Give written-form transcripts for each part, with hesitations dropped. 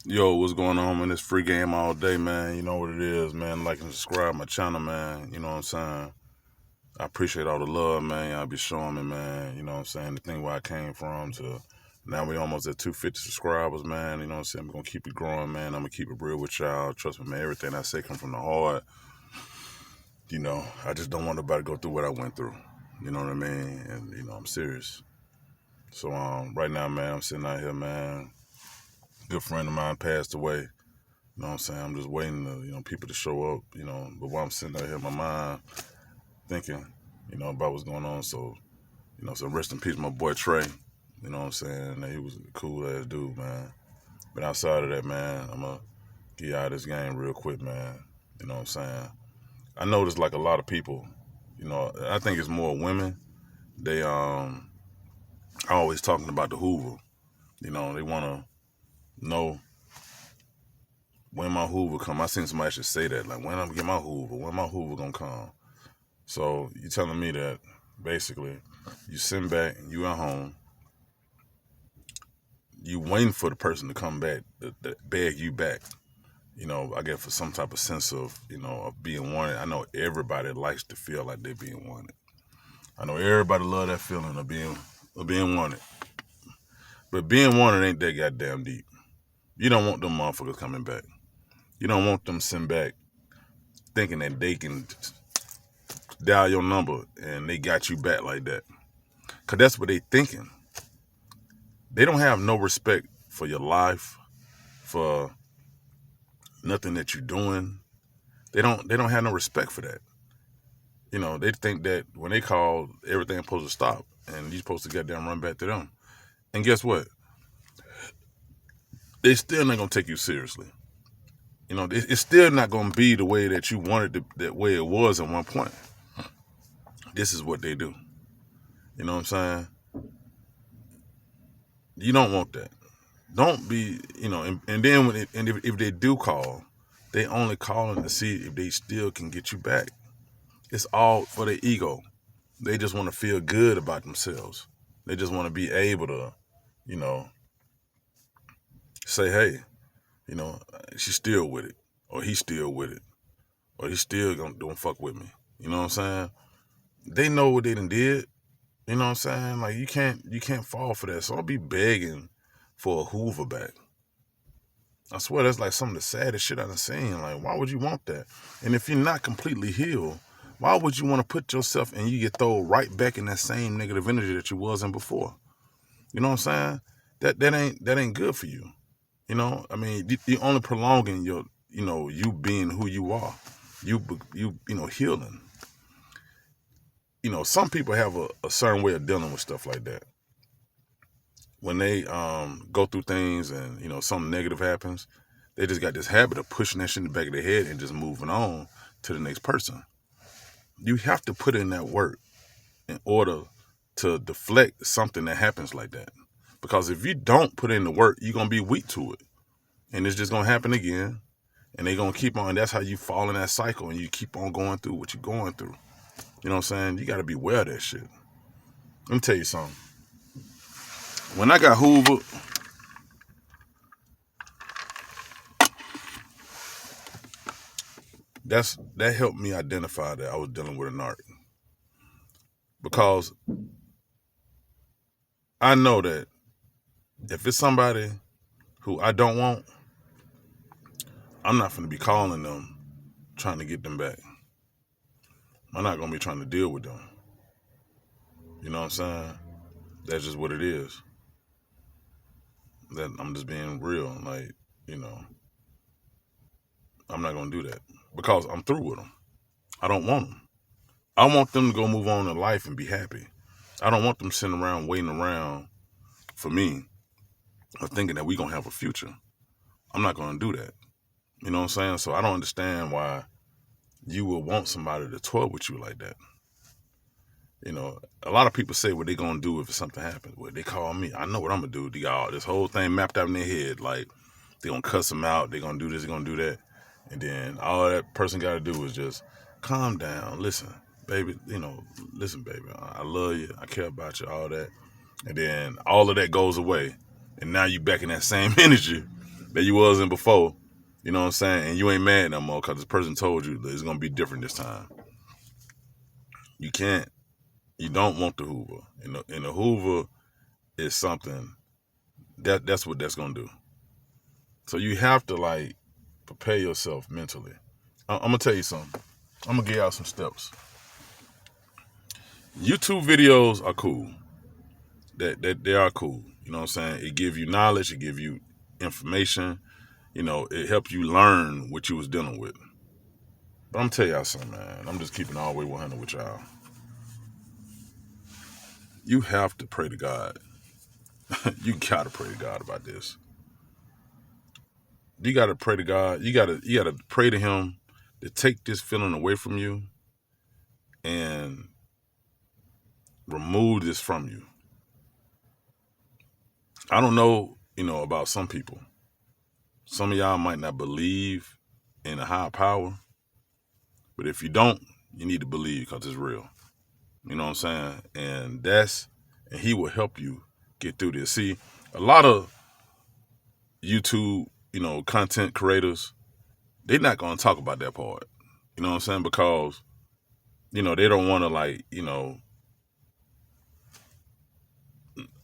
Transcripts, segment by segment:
Yo, what's going on, man? It's free game all day, man. You know what it is, man. Like and subscribe my channel, man. You know what I'm saying? I appreciate all the love, man. Y'all be showing me, man. You know what I'm saying? The thing where I came from to now we almost at 250 subscribers, man. You know what I'm saying? We're going to keep it growing, man. I'm going to keep it real with y'all. Trust me, man. Everything I say come from the heart. You know, I just don't want nobody to go through what I went through. You know what I mean? And, you know, I'm serious. So, right now, man, I'm sitting out here, man. Good friend of mine passed away. You know what I'm saying? I'm just waiting to, people to show up, but while I'm sitting out here in my mind thinking, about what's going on. So, so rest in peace, my boy Trey. You know what I'm saying? He was a cool ass dude, man. But outside of that, man, I'm going to get you out of this game real quick, man. You know what I'm saying? I noticed like a lot of people, I think it's more women. They always talking about the hoover. They want to know when my hoover come. I seen somebody actually say that, like, when I'm gonna get my hoover, when my hoover gonna come. So you telling me that basically you sitting back, you at home, you waiting for the person to come back, to beg you back. I guess for some type of sense of, of being wanted. I know everybody likes to feel like they're being wanted. I know everybody love that feeling of being wanted. But being wanted ain't that goddamn deep. You don't want them motherfuckers coming back. You don't want them sitting back thinking that they can dial your number and they got you back like that. Because that's what they thinking. They don't have no respect for your life, for nothing that you're doing. They don't have no respect for that. They think that when they call, everything's supposed to stop and you're supposed to goddamn run back to them. And guess what? They still not gonna take you seriously. It's still not gonna be the way that you wanted that way it was at one point. This is what they do. You know what I'm saying? You don't want that. Don't be, and then if they do call, they only calling to see if they still can get you back. It's all for their ego. They just want to feel good about themselves. They just want to be able to, you know, say, hey, she's still with it, or he's still with it, or he's still don't fuck with me. You know what I'm saying? They know what they done did. You know what I'm saying? Like you can't fall for that. So I'll be begging for a hoover back. I swear that's like some of the saddest shit I've done seen. Like, why would you want that? And if you're not completely healed, why would you want to put yourself and you get thrown right back in that same negative energy that you was in before? You know what I'm saying? That ain't good for you. I mean, you're only prolonging your, you being who you are. You healing. Some people have a certain way of dealing with stuff like that. When they go through things and something negative happens, they just got this habit of pushing that shit in the back of their head and just moving on to the next person. You have to put in that work in order to deflect something that happens like that. Because if you don't put in the work, you're gonna be weak to it, and it's just gonna happen again, and they're gonna keep on. And that's how you fall in that cycle, and you keep on going through what you're going through. You know what I'm saying? You got to be aware of that shit. Let me tell you something. When I got hoovered, that helped me identify that I was dealing with a narc. Because I know that if it's somebody who I don't want, I'm not going to be calling them trying to get them back. I'm not going to be trying to deal with them. You know what I'm saying? That's just what it is. That I'm just being real. Like, I'm not going to do that. Because I'm through with them. I don't want them. I want them to go move on in life and be happy. I don't want them sitting around waiting around for me or thinking that we're going to have a future. I'm not going to do that. You know what I'm saying? So I don't understand why you would want somebody to toy with you like that. A lot of people say what they're going to do if something happens. Well, they call me. I know what I'm going to do. They got this whole thing mapped out in their head. Like, they're going to cuss them out. They're going to do this. They're going to do that. And then all that person got to do is just calm down. Listen, baby, listen, baby. I love you. I care about you, all that. And then all of that goes away. And now you back in that same energy that you was in before. You know what I'm saying? And you ain't mad no more because this person told you that it's gonna be different this time. You can't. You don't want the hoover. And the hoover is something that's what that's gonna do. So you have to like prepare yourself mentally. I'm gonna tell you something. I'm gonna give y'all some steps. YouTube videos are cool. That they are cool. You know what I'm saying? It give you knowledge. It give you information. You know, it helps you learn what you was dealing with. But I'm gonna tell y'all something, man. I'm just keeping all the way 100 with y'all. You have to pray to God. You gotta pray to God about this. You gotta pray to God. You gotta pray to Him to take this feeling away from you and remove this from you. I don't know, about some people. Some of y'all might not believe in a higher power, but if you don't, you need to believe because it's real. You know what I'm saying? And He will help you get through this. See, a lot of YouTube, content creators, they're not going to talk about that part. You know what I'm saying? Because, they don't want to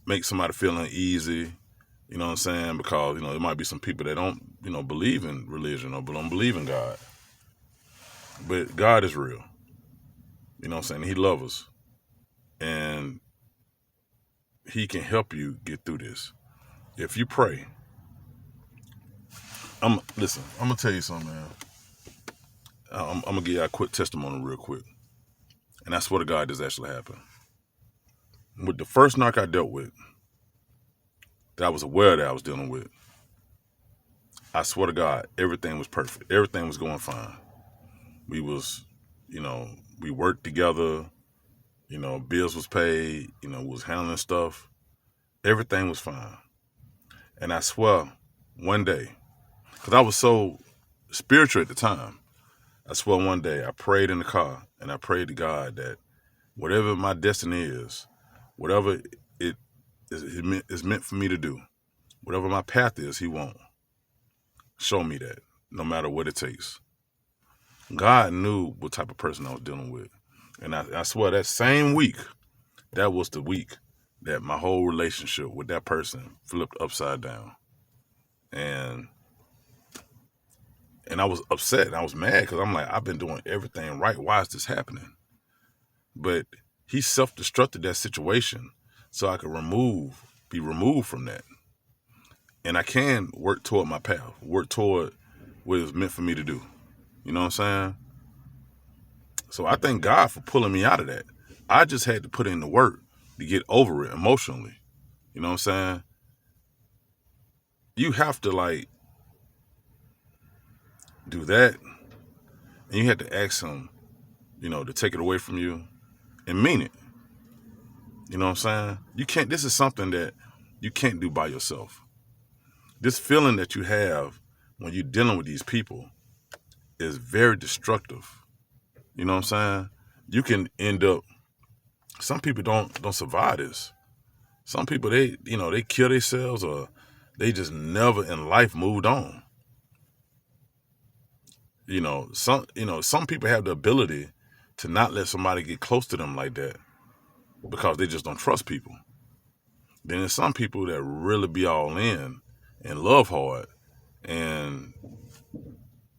make somebody feel uneasy. You know what I'm saying? Because, there might be some people that don't, believe in religion or don't believe in God. But God is real. You know what I'm saying? He loves us. And He can help you get through this. If you pray. Listen, I'm going to tell you something, man. I'm going to give you a quick testimony real quick. And I swear to God, this actually happened. With the first narc I dealt with, that I was aware that I was dealing with, I swear to God, everything was perfect. Everything was going fine. We was, we worked together, bills was paid, we was handling stuff. Everything was fine. And I swear, one day, because I was so spiritual at the time, I swear one day I prayed in the car and I prayed to God that whatever my destiny is, whatever it is meant for me to do, whatever my path is, He won't. Show me that, no matter what it takes. God knew what type of person I was dealing with. And I swear that same week, that was the week that my whole relationship with that person flipped upside down. And I was upset. I was mad because I'm like, I've been doing everything right. Why is this happening? But He self-destructed that situation so I could be removed from that. And I can work toward my path, work toward what it's meant for me to do. You know what I'm saying? So I thank God for pulling me out of that. I just had to put in the work to get over it emotionally. You know what I'm saying? You have to do that. And you have to ask Him, to take it away from you and mean it. You know what I'm saying? This is something that you can't do by yourself. This feeling that you have when you're dealing with these people is very destructive. You know what I'm saying? You can end up, some people don't survive this. Some people, they kill themselves or they just never in life moved on. Some people have the ability to not let somebody get close to them like that because they just don't trust people. Then there's some people that really be all in and love hard, and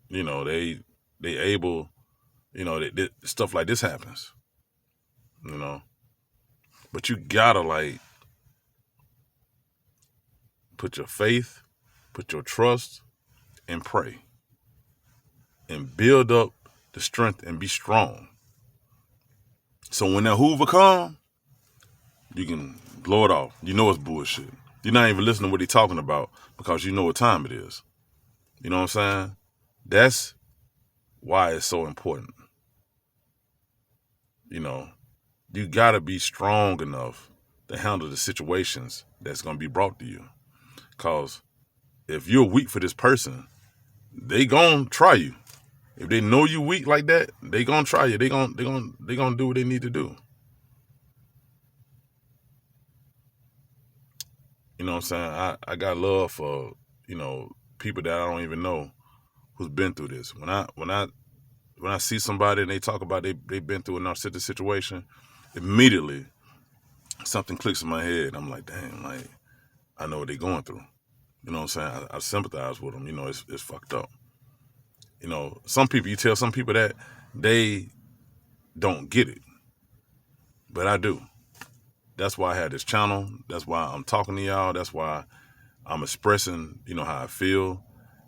they able, stuff like this happens. But you gotta put your faith, put your trust, and pray, and build up the strength and be strong. So when that hoover come, you can blow it off. You know it's bullshit. You're not even listening to what he's talking about because you know what time it is. You know what I'm saying? That's why it's so important. You gotta be strong enough to handle the situations that's gonna be brought to you. Cause if you're weak for this person, they gonna try you. If they know you weak like that, they gonna try you. They gonna do what they need to do. You know what I'm saying? I got love for, people that I don't even know who's been through this. When I see somebody and they talk about they've been through a narcissistic situation, immediately something clicks in my head. I'm like, dang, like I know what they're going through. You know what I'm saying? I sympathize with them. You know, it's fucked up. You know, some people, you tell some people that they don't get it, but I do. That's why I had this channel. That's why I'm talking to y'all. That's why I'm expressing, you know, how I feel.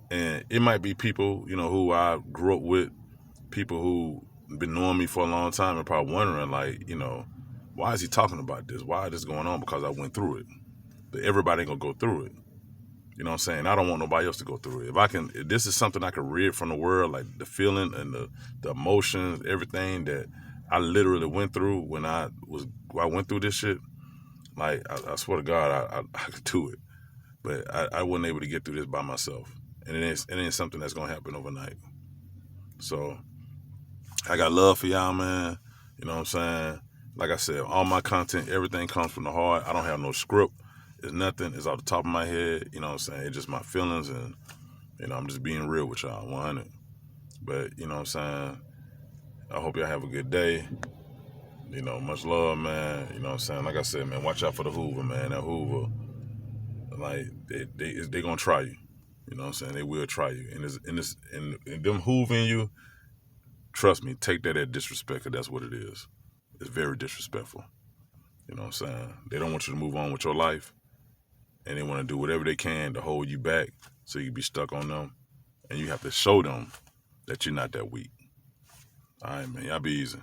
And it might be people, you know, who I grew up with, people who been knowing me for a long time and probably wondering, like, you know, why is he talking about this? Why is this going on? Because I went through it. But everybody ain't gonna go through it. You know what I'm saying? I don't want nobody else to go through it. If this is something I can read from the world, like the feeling and the emotions, everything that I literally went through when I went through this shit, like I swear to God, I could do it. But I wasn't able to get through this by myself. And it ain't something that's gonna happen overnight. So I got love for y'all, man. You know what I'm saying? Like I said, all my content, everything comes from the heart. I don't have no script. It's nothing. It's off the top of my head. You know what I'm saying? It's just my feelings, and you know, I'm just being real with y'all, 100. But you know what I'm saying? I hope y'all have a good day. You know, much love, man. You know what I'm saying? Like I said, man, watch out for the hoover, man. That hoover, like they gonna try you. You know what I'm saying? They will try you. And them hoovering you, trust me, take that as disrespect, because that's what it is. It's very disrespectful. You know what I'm saying? They don't want you to move on with your life, and they want to do whatever they can to hold you back so you can be stuck on them, and you have to show them that you're not that weak. All right, man. Y'all be easy.